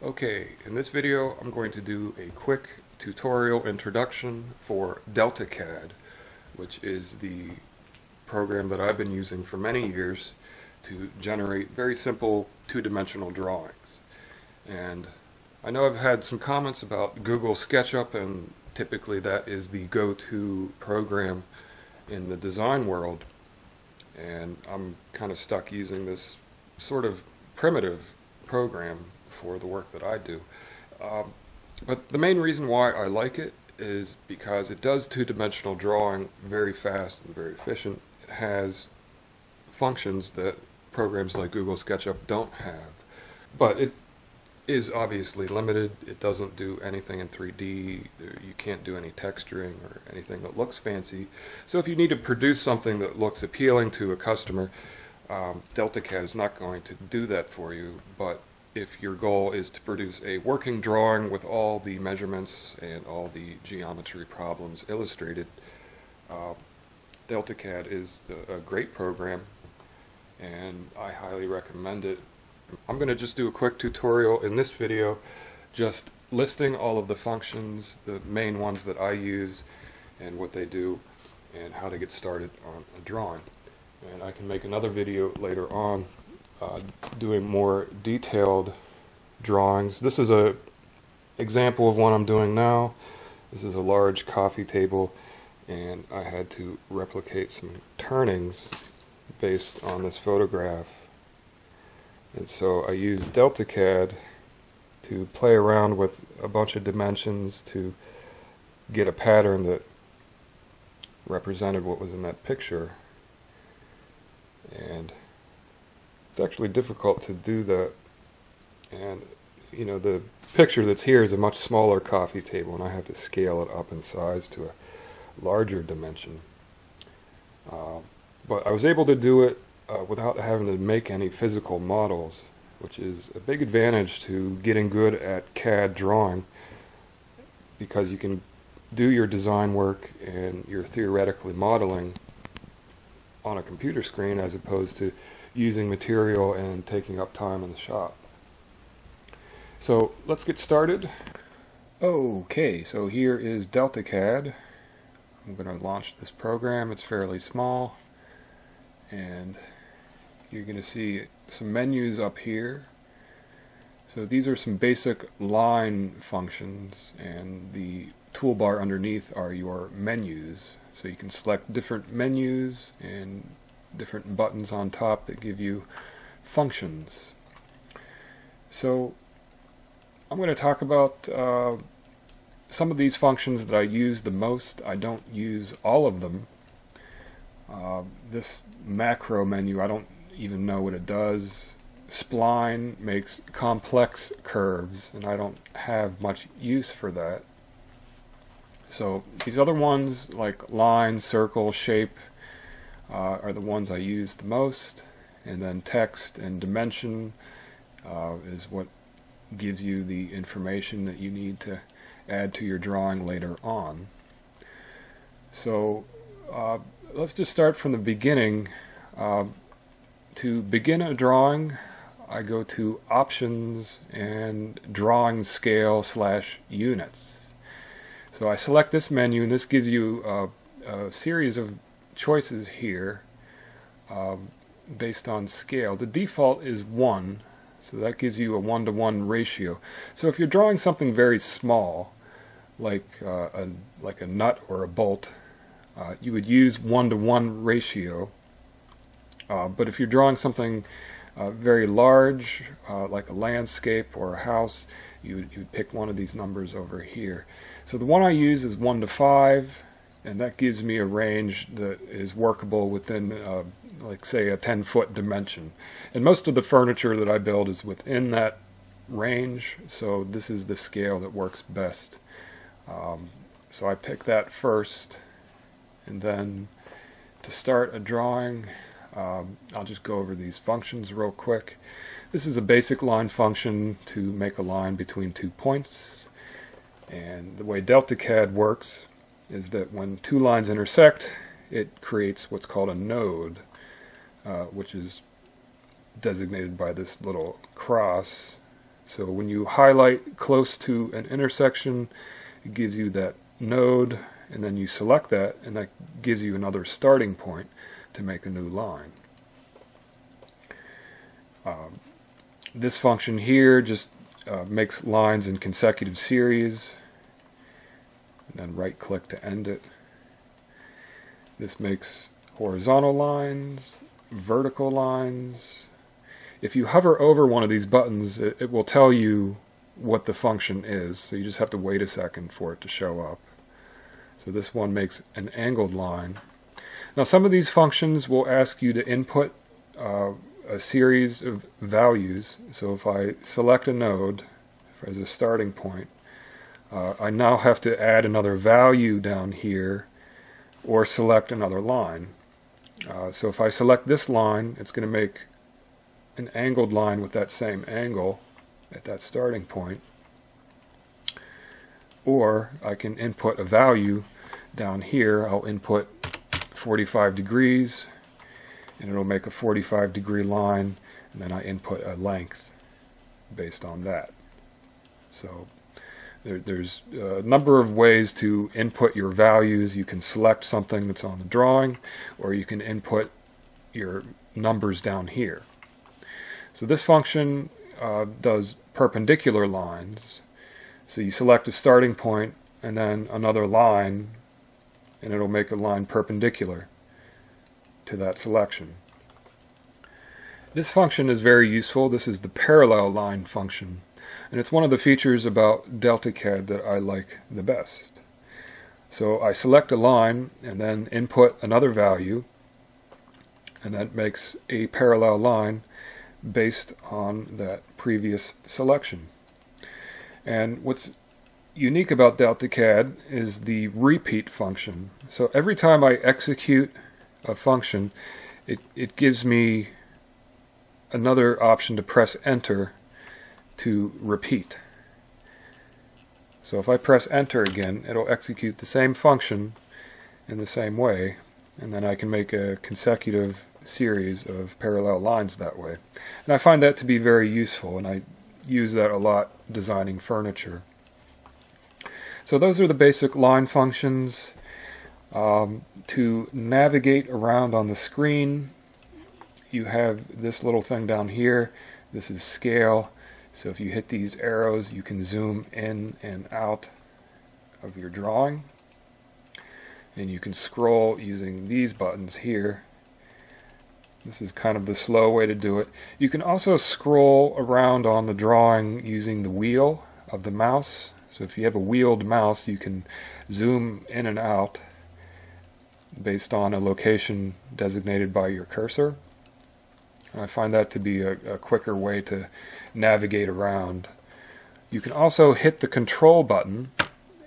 Okay, in this video I'm going to do a quick tutorial introduction for DeltaCAD, which is the program that I've been using for many years to generate very simple two-dimensional drawings. And I know I've had some comments about Google SketchUp, and typically that is the go-to program in the design world, and I'm kind of stuck using this sort of primitive program for the work that I do. But the main reason why I like it is because it does two-dimensional drawing very fast and very efficient. It has functions that programs like Google SketchUp don't have. But it is obviously limited. It doesn't do anything in 3D. You can't do any texturing or anything that looks fancy. So if you need to produce something that looks appealing to a customer, DeltaCAD is not going to do that for you. But if your goal is to produce a working drawing with all the measurements and all the geometry problems illustrated, DeltaCAD is a great program, and I highly recommend it. I'm going to just do a quick tutorial in this video, just listing all of the functions, the main ones that I use and what they do, and how to get started on a drawing. And I can make another video later on doing more detailed drawings. This is an example of one I'm doing now. This is a large coffee table, and I had to replicate some turnings based on this photograph. And so I used DeltaCAD to play around with a bunch of dimensions to get a pattern that represented what was in that picture. And it's actually difficult to do that. And you know, the picture that's here is a much smaller coffee table, and I have to scale it up in size to a larger dimension. But I was able to do it without having to make any physical models, which is a big advantage to getting good at CAD drawing, because you can do your design work and your theoretically modeling on a computer screen as opposed to using material and taking up time in the shop. So let's get started. Okay, so here is DeltaCAD. I'm going to launch this program. It's fairly small, and you're going to see some menus up here. So these are some basic line functions, and the toolbar underneath are your menus. So you can select different menus and different buttons on top that give you functions. So I'm going to talk about some of these functions that I use the most. I don't use all of them. This macro menu, I don't even know what it does. Spline makes complex curves, and I don't have much use for that. So these other ones, like line, circle, shape, are the ones I use the most. And then text and dimension is what gives you the information that you need to add to your drawing later on. So let's just start from the beginning. To begin a drawing, I go to Options and Drawing Scale / Units. So I select this menu, and this gives you a series of choices here based on scale. The default is 1, so that gives you a 1-to-1 ratio. So if you're drawing something very small, like a nut or a bolt, you would use 1-to-1 ratio. But if you're drawing something very large, like a landscape or a house, you would pick one of these numbers over here. So the one I use is 1-to-5, and that gives me a range that is workable within, like say, a 10-foot dimension. And most of the furniture that I build is within that range, so this is the scale that works best. So I pick that first, and then to start a drawing, I'll just go over these functions real quick. This is a basic line function to make a line between 2 points. And the way DeltaCAD works is that when 2 lines intersect, it creates what's called a node, which is designated by this little cross. So when you highlight close to an intersection, it gives you that node, and then you select that, and that gives you another starting point to make a new line. This function here just makes lines in consecutive series, and then right click to end it. This makes horizontal lines, vertical lines. If you hover over one of these buttons, it will tell you what the function is, so you just have to wait a second for it to show up. So this one makes an angled line. Now some of these functions will ask you to input a series of values. So if I select a node as a starting point, I now have to add another value down here or select another line. So if I select this line, it's going to make an angled line with that same angle at that starting point. Or I can input a value down here. I'll input 45 degrees, and it'll make a 45-degree line, and then I input a length based on that. So there's a number of ways to input your values. You can select something that's on the drawing, or you can input your numbers down here. So this function does perpendicular lines. So you select a starting point and then another line, and it'll make a line perpendicular to that selection. This function is very useful. This is the parallel line function, and it's one of the features about DeltaCAD that I like the best. So I select a line and then input another value, and that makes a parallel line based on that previous selection. And what's unique about DeltaCAD is the repeat function. So every time I execute a function, it gives me another option to press enter to repeat. So if I press enter again, it'll execute the same function in the same way, and then I can make a consecutive series of parallel lines that way. And I find that to be very useful, and I use that a lot designing furniture. So those are the basic line functions. To navigate around on the screen, you have this little thing down here. This is scale. So if you hit these arrows, you can zoom in and out of your drawing. And you can scroll using these buttons here. This is kind of the slow way to do it. You can also scroll around on the drawing using the wheel of the mouse. So if you have a wheeled mouse, you can zoom in and out based on a location designated by your cursor. And I find that to be a quicker way to navigate around. You can also hit the control button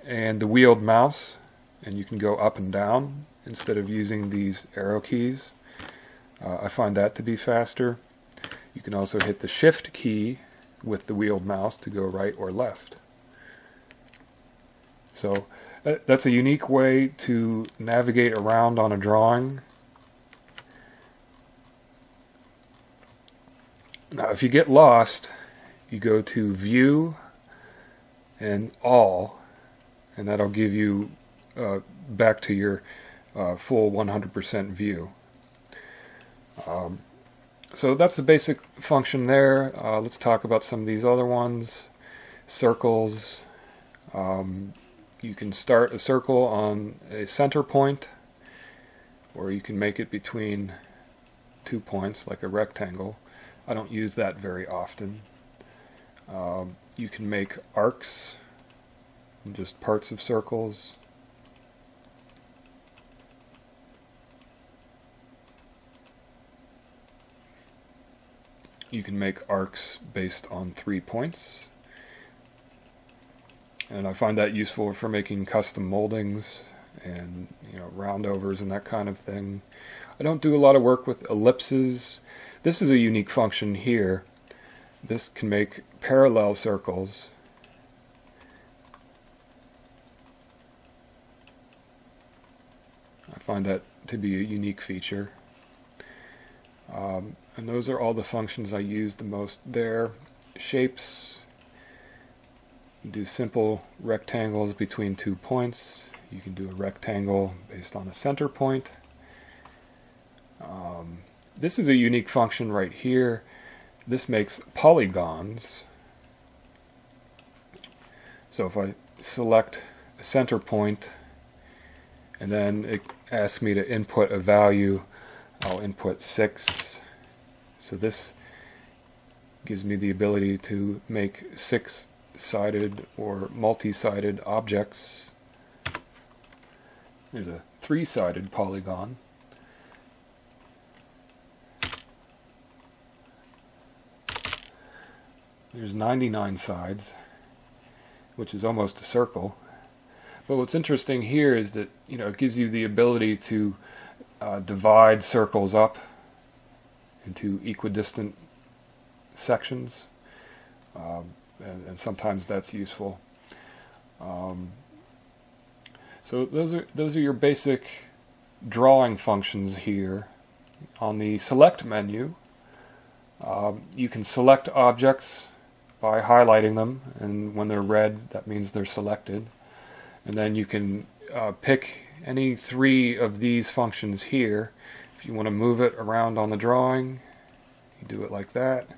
and the wheeled mouse, and you can go up and down instead of using these arrow keys. I find that to be faster. You can also hit the shift key with the wheeled mouse to go right or left. So that's a unique way to navigate around on a drawing. Now if you get lost, you go to View and All, and that'll give you back to your full 100% view. So that's the basic function there. Let's talk about some of these other ones. Circles. You can start a circle on a center point, or you can make it between 2 points like a rectangle. I don't use that very often. You can make arcs, just parts of circles. You can make arcs based on 3 points. And I find that useful for making custom moldings and roundovers and that kind of thing. I don't do a lot of work with ellipses. This is a unique function here. This can make parallel circles. I find that to be a unique feature. And those are all the functions I use the most there. Shapes, do simple rectangles between 2 points. You can do a rectangle based on a center point. This is a unique function right here. This makes polygons. So if I select a center point and then it asks me to input a value, I'll input 6. So this gives me the ability to make 6-sided or multi-sided objects. There's a 3-sided polygon. There's 99 sides, which is almost a circle. But what's interesting here is that it gives you the ability to divide circles up into equidistant sections, and sometimes that's useful. So those are your basic drawing functions here. On the select menu, you can select objects by highlighting them, and when they're red, that means they're selected. And then you can pick any 3 of these functions here. If you want to move it around on the drawing, you do it like that.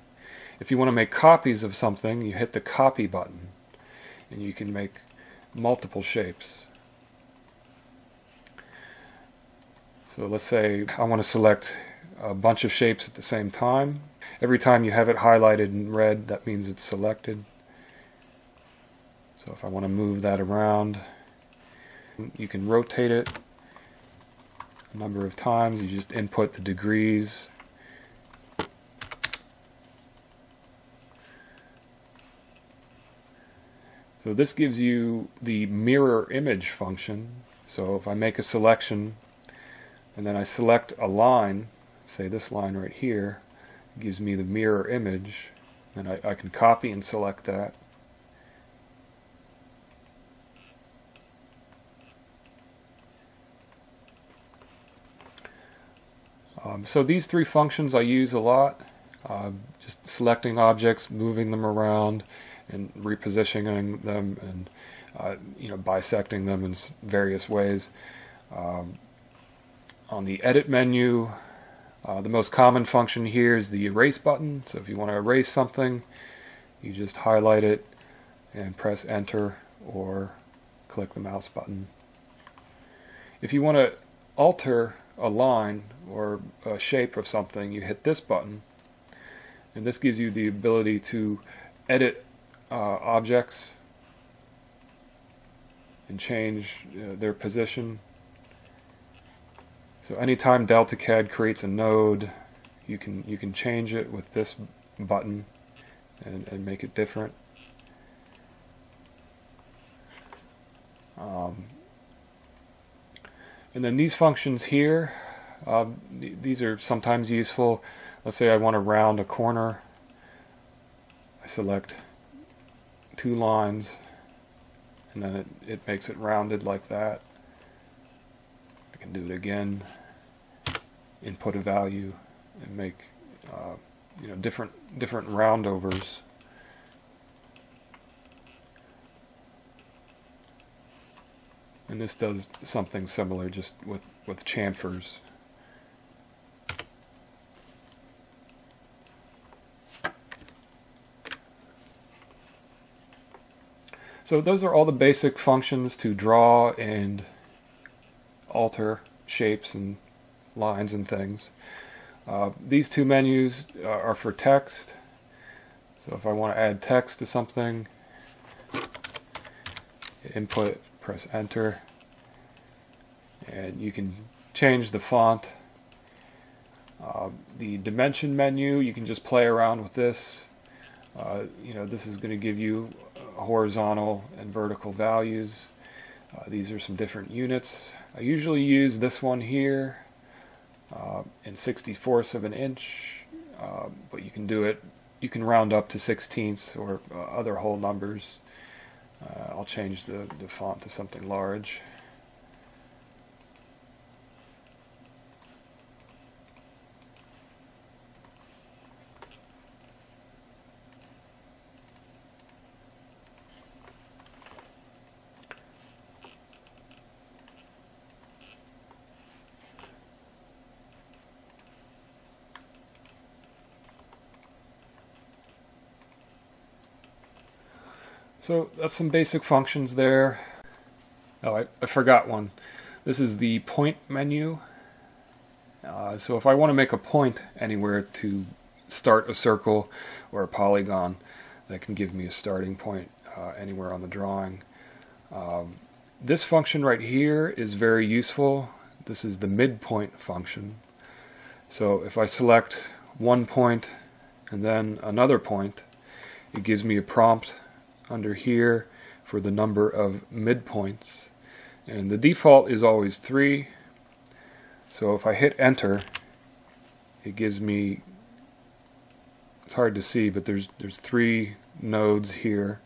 If you want to make copies of something, you hit the copy button, and you can make multiple shapes. So let's say I want to select a bunch of shapes at the same time. Every time you have it highlighted in red, that means it's selected. So if I want to move that around, you can rotate it a number of times. You just input the degrees. So this gives you the mirror image function. So if I make a selection and then I select a line, say this line right here, it gives me the mirror image, and I can copy and select that. So these 3 functions I use a lot, just selecting objects, moving them around, and repositioning them, and bisecting them in various ways. On the edit menu, the most common function here is the erase button. So if you want to erase something, you just highlight it and press enter or click the mouse button. If you want to alter a line or a shape of something, you hit this button, and this gives you the ability to edit objects and change their position. So anytime DeltaCAD creates a node, you can change it with this button and make it different. And then these functions here, these are sometimes useful. Let's say I want to round a corner. I select 2 lines, and then it makes it rounded like that. I can do it again, input a value, and make different roundovers. And this does something similar, just with chamfers. So those are all the basic functions to draw and alter shapes and lines and things. These 2 menus are for text. So if I want to add text to something, input, press enter, and you can change the font. The dimension menu, you can just play around with this. This is going to give you horizontal and vertical values. These are some different units. I usually use this one here in 64ths of an inch, but you can do it. You can round up to 16ths or other whole numbers. I'll change the font to something large. So that's some basic functions there. Oh, I forgot one. This is the point menu. So if I want to make a point anywhere to start a circle or a polygon, that can give me a starting point anywhere on the drawing. This function right here is very useful. This is the midpoint function. So if I select one point and then another point, it gives me a prompt under here for the number of midpoints. And the default is always 3. So if I hit enter, it gives me, it's hard to see, but there's 3 nodes here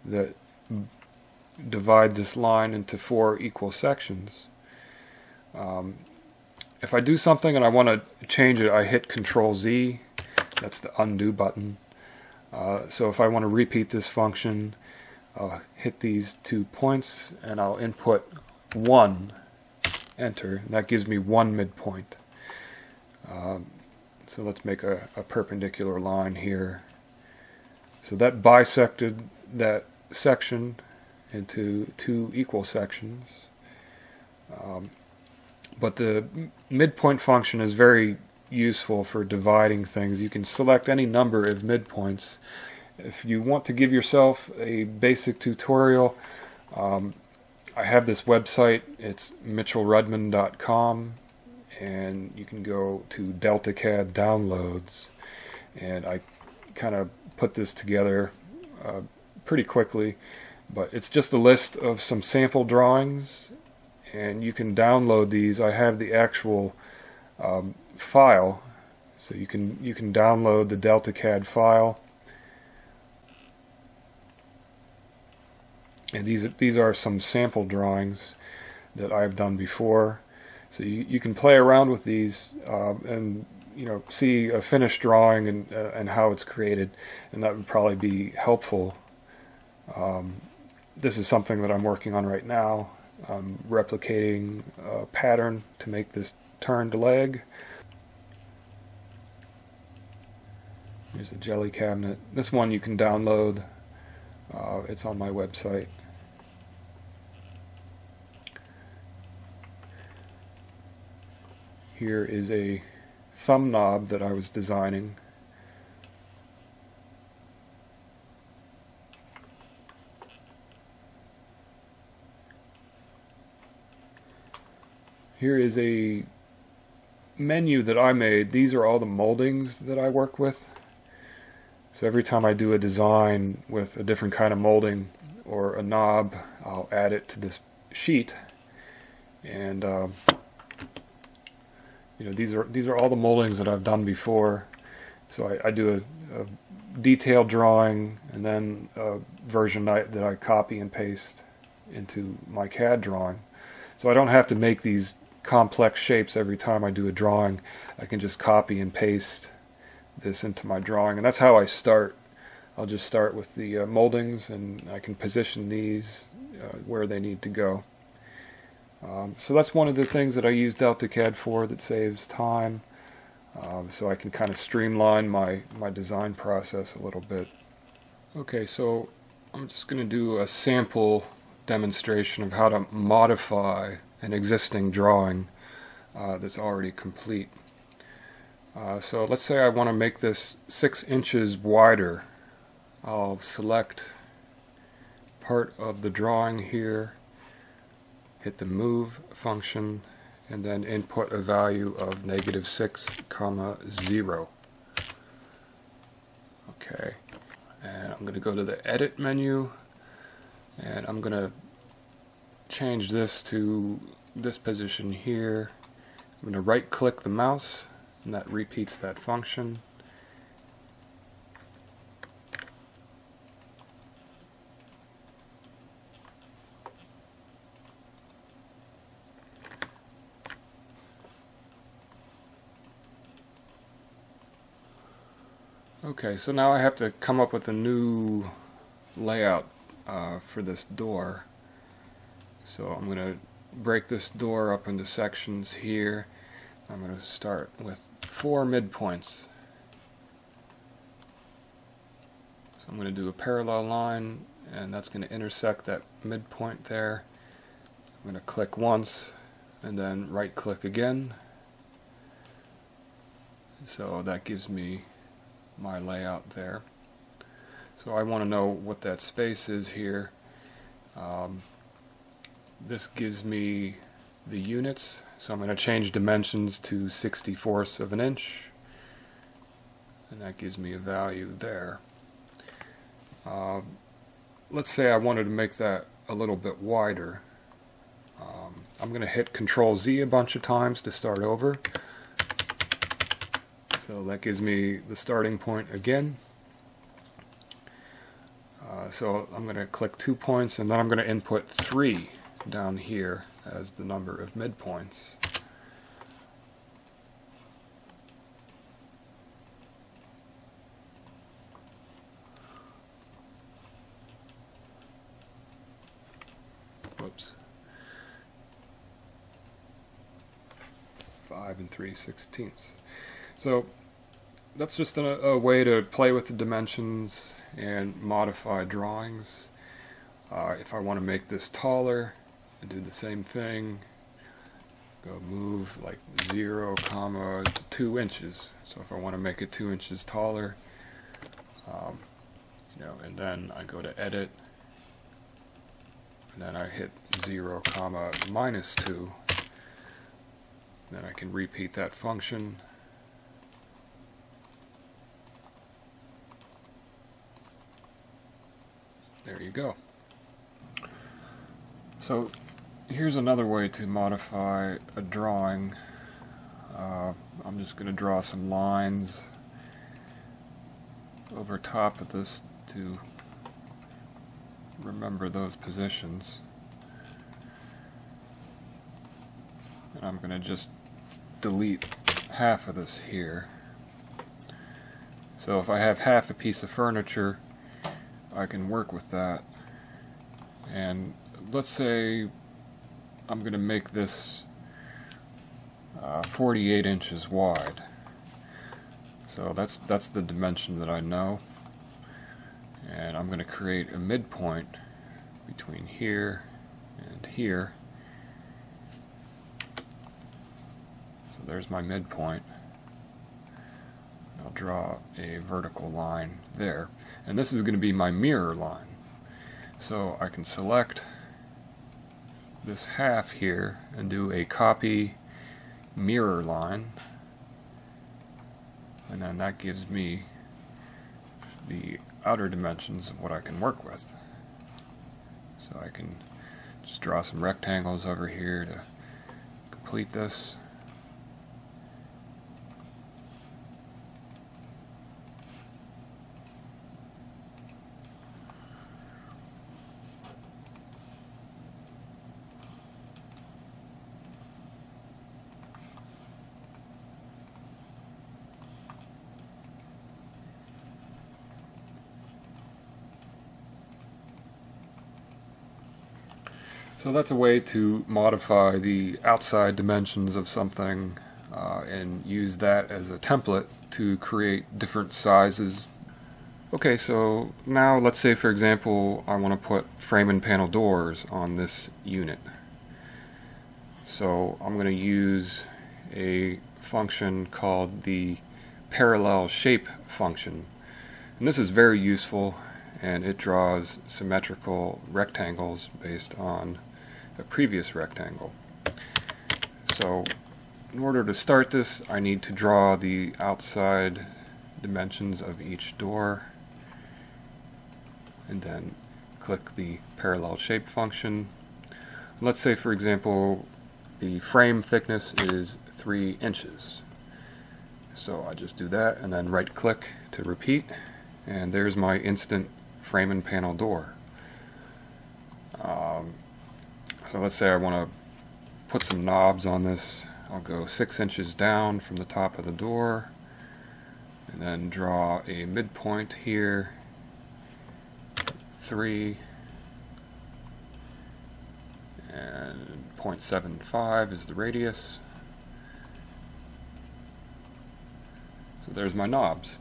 that divide this line into 4 equal sections. If I do something and I want to change it, I hit Control Z. That's the undo button. So if I want to repeat this function, I'll hit these 2 points and I'll input 1, enter, and that gives me 1 midpoint. So let's make a perpendicular line here. So that bisected that section into 2 equal sections. But the midpoint function is very useful for dividing things. You can select any number of midpoints. If you want to give yourself a basic tutorial, I have this website. It's mitchellrudman.com, and you can go to DeltaCAD downloads, and I kind of put this together pretty quickly, but it's just a list of some sample drawings, and you can download these. I have the actual file, so you can download the DeltaCAD file, and these are some sample drawings that I've done before. So you can play around with these and see a finished drawing and how it's created, and that would probably be helpful. This is something that I'm working on right now. I'm replicating a pattern to make this turned leg. Here's a jelly cabinet. This one you can download. It's on my website. Here is a thumb knob that I was designing. Here is a menu that I made. These are all the moldings that I work with. So every time I do a design with a different kind of molding or a knob, I'll add it to this sheet. And these are all the moldings that I've done before. So I do a detailed drawing and then a version that I copy and paste into my CAD drawing. So I don't have to make these complex shapes every time I do a drawing. I can just copy and paste this into my drawing, and that's how I start. I'll just start with the moldings, and I can position these where they need to go. So that's one of the things that I use DeltaCAD for that saves time, so I can kind of streamline my design process a little bit. Okay, so I'm just going to do a sample demonstration of how to modify an existing drawing that's already complete. So let's say I want to make this 6 inches wider. I'll select part of the drawing here, hit the move function, and then input a value of -6, 0. Okay, and I'm going to go to the edit menu, and I'm going to change this to this position here. I'm going to right click the mouse, and that repeats that function. Okay, so now I have to come up with a new layout for this door. So I'm going to break this door up into sections here. I'm going to start with 4 midpoints. So I'm going to do a parallel line and that's going to intersect that midpoint there. I'm going to click once and then right click again, so that gives me my layout there. So I want to know what that space is here. This gives me the units, so I'm going to change dimensions to 64ths of an inch, and that gives me a value there. Let's say I wanted to make that a little bit wider. I'm going to hit Control Z a bunch of times to start over. So that gives me the starting point again. So I'm going to click 2 points, and then I'm going to input 3 down here as the number of midpoints. Whoops. 5 3/16. So that's just a way to play with the dimensions and modify drawings. If I want to make this taller, I do the same thing. Go move like 0, 2 inches. So if I want to make it 2 inches taller, and then I go to Edit, and then I hit 0, -2. Then I can repeat that function. There you go. So here's another way to modify a drawing. I'm just going to draw some lines over top of this to remember those positions. And I'm going to just delete half of this here. So if I have half a piece of furniture, I can work with that. And let's say I'm going to make this 48 inches wide. So that's the dimension that I know. And I'm going to create a midpoint between here and here. So there's my midpoint. I'll draw a vertical line there. And this is going to be my mirror line. So I can select this half here and do a copy mirror line, and then that gives me the outer dimensions of what I can work with. So I can just draw some rectangles over here to complete this. So that's a way to modify the outside dimensions of something and use that as a template to create different sizes. Okay, so now let's say, for example, I want to put frame and panel doors on this unit. So I'm going to use a function called the parallel shape function. And this is very useful, and it draws symmetrical rectangles based on a previous rectangle. So in order to start this, I need to draw the outside dimensions of each door, and then click the parallel shape function. Let's say, for example, the frame thickness is 3 inches. So I just do that and then right click to repeat, and there's my instant frame and panel door. So let's say I want to put some knobs on this. I'll go 6 inches down from the top of the door, and then draw a midpoint here, 3, and 0.75 is the radius. So there's my knobs.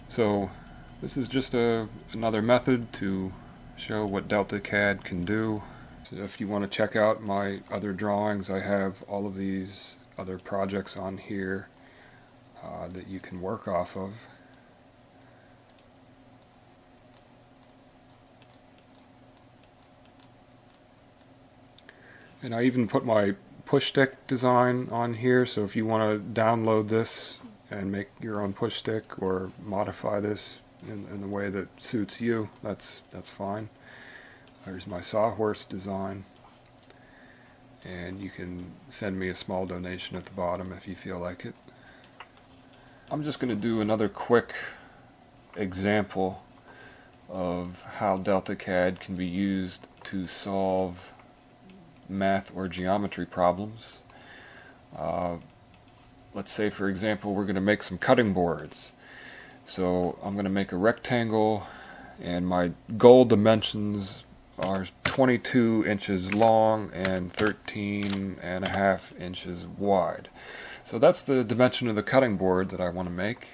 So This is just another method to show what DeltaCAD can do. So if you want to check out my other drawings, I have all of these other projects on here that you can work off of. And I even put my push stick design on here, so if you want to download this and make your own push stick or modify this in the way that suits you, that's fine. There's my sawhorse design, and you can send me a small donation at the bottom if you feel like it. I'm just going to do another quick example of how DeltaCAD can be used to solve math or geometry problems. Let's say, for example, we're going to make some cutting boards. So I'm going to make a rectangle, and my goal dimensions are 22 inches long and 13.5 inches wide. So that's the dimension of the cutting board that I want to make,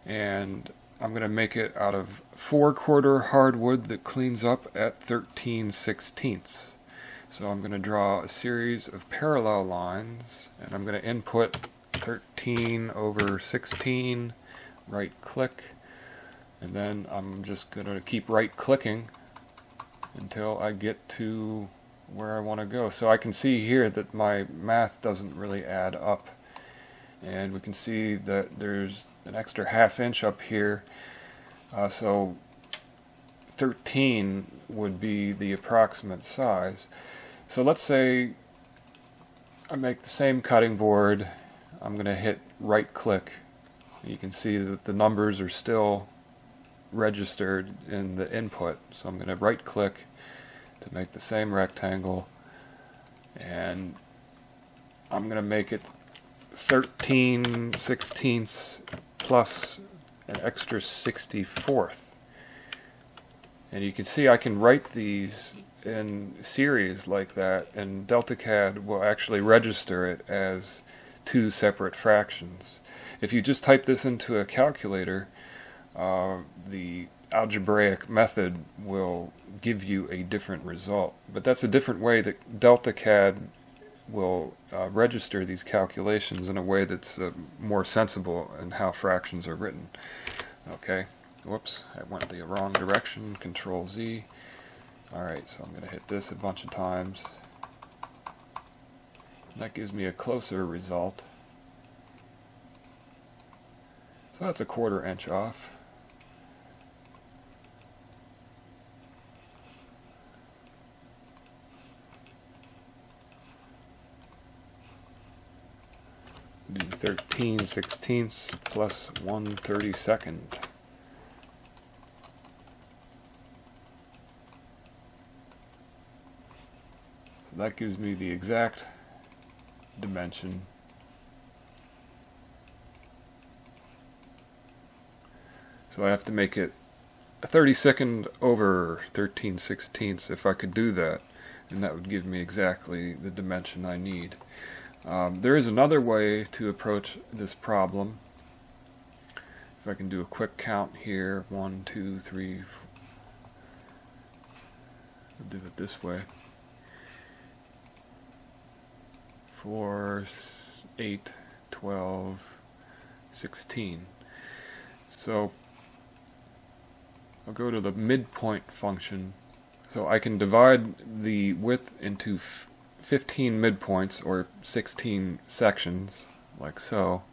and I'm going to make it out of 4/4 hardwood that cleans up at 13/16. So I'm going to draw a series of parallel lines, and I'm going to input 13/16, right click, and then I'm just going to keep right clicking until I get to where I want to go. So I can see here that my math doesn't really add up, and we can see that there's an extra 1/2 inch up here, so 13 would be the approximate size. So let's say I make the same cutting board. I'm going to hit right click. You can see that the numbers are still registered in the input. So I'm going to right click to make the same rectangle, and I'm going to make it 13/16 plus an extra 64th. And you can see I can write these in series like that, and DeltaCAD will actually register it as two separate fractions. If you just type this into a calculator, the algebraic method will give you a different result. But that's a different way that DeltaCAD will register these calculations in a way that's more sensible in how fractions are written. Okay, whoops, I went the wrong direction. Control Z. Alright, so I'm going to hit this a bunch of times. That gives me a closer result. So that's a 1/4 inch off. Do 13/16 plus 1/32. So that gives me the exact dimension. So I have to make it a 32nd over 13/16 if I could do that, and that would give me exactly the dimension I need. There is another way to approach this problem. If I can do a quick count here, 1, 2, 3, 4. I'll do it this way. 4, 8, 12, 16. So I'll go to the midpoint function. So I can divide the width into 15 midpoints, or 16 sections, like so,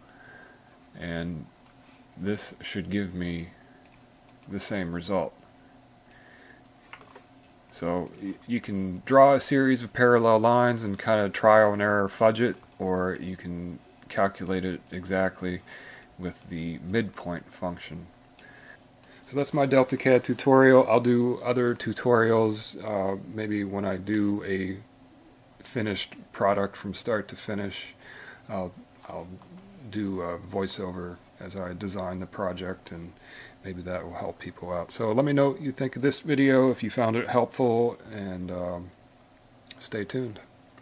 and this should give me the same result. So you can draw a series of parallel lines and kind of trial and error fudge it, or you can calculate it exactly with the midpoint function. So that's my DeltaCAD tutorial. I'll do other tutorials maybe when I do a finished product from start to finish. I'll do a voiceover as I design the project, and maybe that will help people out. So let me know what you think of this video, if you found it helpful, and stay tuned.